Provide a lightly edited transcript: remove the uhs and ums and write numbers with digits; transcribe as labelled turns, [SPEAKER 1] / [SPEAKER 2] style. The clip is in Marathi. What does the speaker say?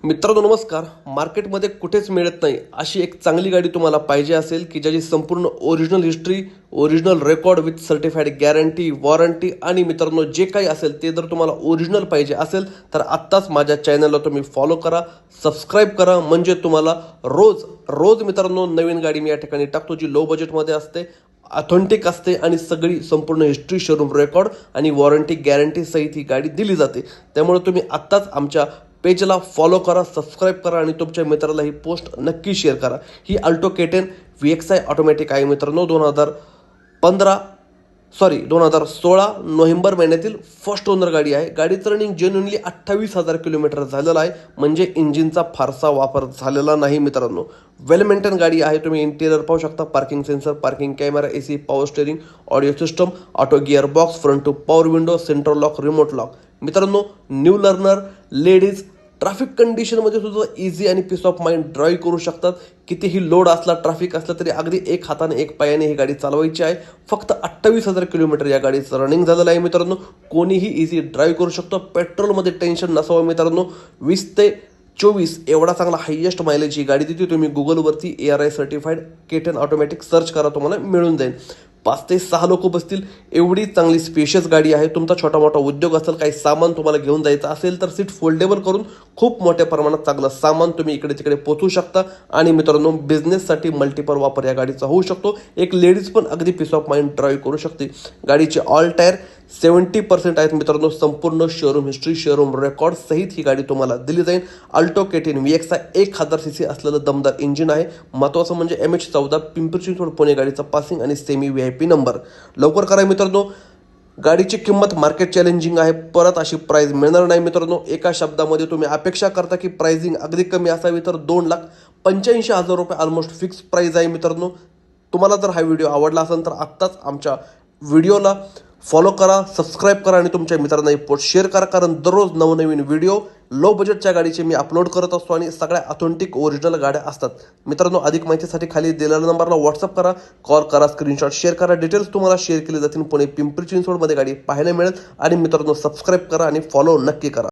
[SPEAKER 1] मित्रांनो नमस्कार. मार्केटमध्ये कुठेच मिळत नाही अशी एक चांगली गाडी तुम्हाला पाहिजे असेल की ज्याची संपूर्ण original history, original record with certified guarantee, warranty आणि मित्रांनो जे काही असेल ते जर तुम्हाला ओरिजिनल पाहिजे असेल तर आत्ताच माझ्या चॅनलला तुम्ही फॉलो करा, सबस्क्राईब करा. म्हणजे तुम्हाला रोज रोज मित्रांनो नवीन गाडी मी या ठिकाणी टाकतो जी लो बजेटमध्ये असते, ऑथेंटिक असते आणि सगळी संपूर्ण हिस्ट्री, शोरूम रेकॉर्ड आणि वॉरंटी गॅरंटी सहित ही गाडी दिली जाते. त्यामुळे तुम्ही आत्ताच आमच्या पेजला फॉलो करा, सबस्क्राईब करा आणि तुमच्या मित्राला ही पोस्ट नक्की शेअर करा. ही अल्टो K10 VXI ऑटोमॅटिक आहे मित्रांनो. 2016 नोव्हेंबर महिन्यातील फर्स्ट ओनर गाडी आहे. गाडीचं रनिंग जेन्युनली 28,000 किलोमीटर झालेला आहे. म्हणजे इंजिनचा फारसा वापर झालेला नाही मित्रांनो. वेल मेंटेन गाडी आहे. तुम्ही इंटिरियर पाहू शकता. Parking sensor, parking camera, AC, power steering, audio system, auto gear box, front two power window, central lock, remote lock. मित्रांनो न्यू लर्नर, लेडीज, ट्रॅफिक कंडिशनमध्ये सुद्धा इझी आणि पीस ऑफ माइंड ड्राईव्ह करू शकतात. कितीही लोड असला, ट्रॅफिक असला तरी अगदी एक हाताने एक पायाने ही गाडी चालवायची आहे. फक्त 28,000 किलोमीटर या गाडीचं रनिंग झालेलं आहे मित्रांनो. कोणीही इझी ड्राईव्ह करू शकतो. पेट्रोलमध्ये टेन्शन नसावं मित्रांनो. 20 ते 24 एवढा चांगला हायेस्ट मायलेज ही गाडी देते. तुम्ही गुगलवरती ARI certified K10 automatic search करा, तुम्हाला मिळून जाईल. 5 ते 6 लोक बसतील एवढी चांगली स्पेशियस गाडी आहे. तुमचा छोटा मोठा उद्योग असेल, काही सामान तुम्हाला घेऊन जायचं असेल तर सीट फोल्डेबल करून खूप मोठ्या प्रमाणात चांगलं सामान तुम्ही इकडे तिकडे पोहोचू शकता. आणि मित्रांनो बिझनेससाठी मल्टिपल वापर या गाडीचा होऊ शकतो. एक लेडीज पण अगदी पीस ऑफ माइंड ड्राईव्ह करू शकते. गाडीचे ऑल टायर 70% आहेत मित्रांनो. संपूर्ण शोरूम हिस्ट्री, शोरूम रेकॉर्ड सहित ही गाडी तुम्हाला दिली जाईल. अल्टो K10 VXI 1000 cc असलेलं दमदार इंजिन आहे. महत्त्वाचं म्हणजे MH14 पिंपरी चिंचवड पुणे गाडीचा पासिंग आणि सेमी VIP नंबर. लवकर करा मित्रांनो. गाडीची किंमत मार्केट चॅलेंजिंग आहे. परत अशी प्राइस मिळणार नाही मित्रांनो. एका शब्दामध्ये तुम्ही अपेक्षा करता की प्राइसिंग अगदी कमी असावी तर 2,85,000 रुपये ऑलमोस्ट फिक्स प्राइस आहे मित्रांनो. तुम्हाला जर हा व्हिडिओ आवडला असेल तर आत्ताच आमच्या व्हिडिओला फॉलो करा, सबस्क्राईब करा आणि तुमच्या मित्रांना ही पोस्ट शेअर करा. कारण दररोज नवनवीन व्हिडिओ लो बजेटच्या गाडीचे मी अपलोड करत असतो आणि सगळ्या ऑथेंटिक ओरिजिनल गाड्या असतात मित्रांनो. अधिक माहितीसाठी खाली दिलेल्या नंबरला व्हॉट्सअप करा, कॉल करा, स्क्रीनशॉट शेअर करा. डिटेल्स तुम्हाला शेअर केले जातील. पुणे पिंपरी चिंचवडमध्ये गाडी पाहायला मिळेल. आणि मित्रांनो सबस्क्राईब करा आणि फॉलो नक्की करा.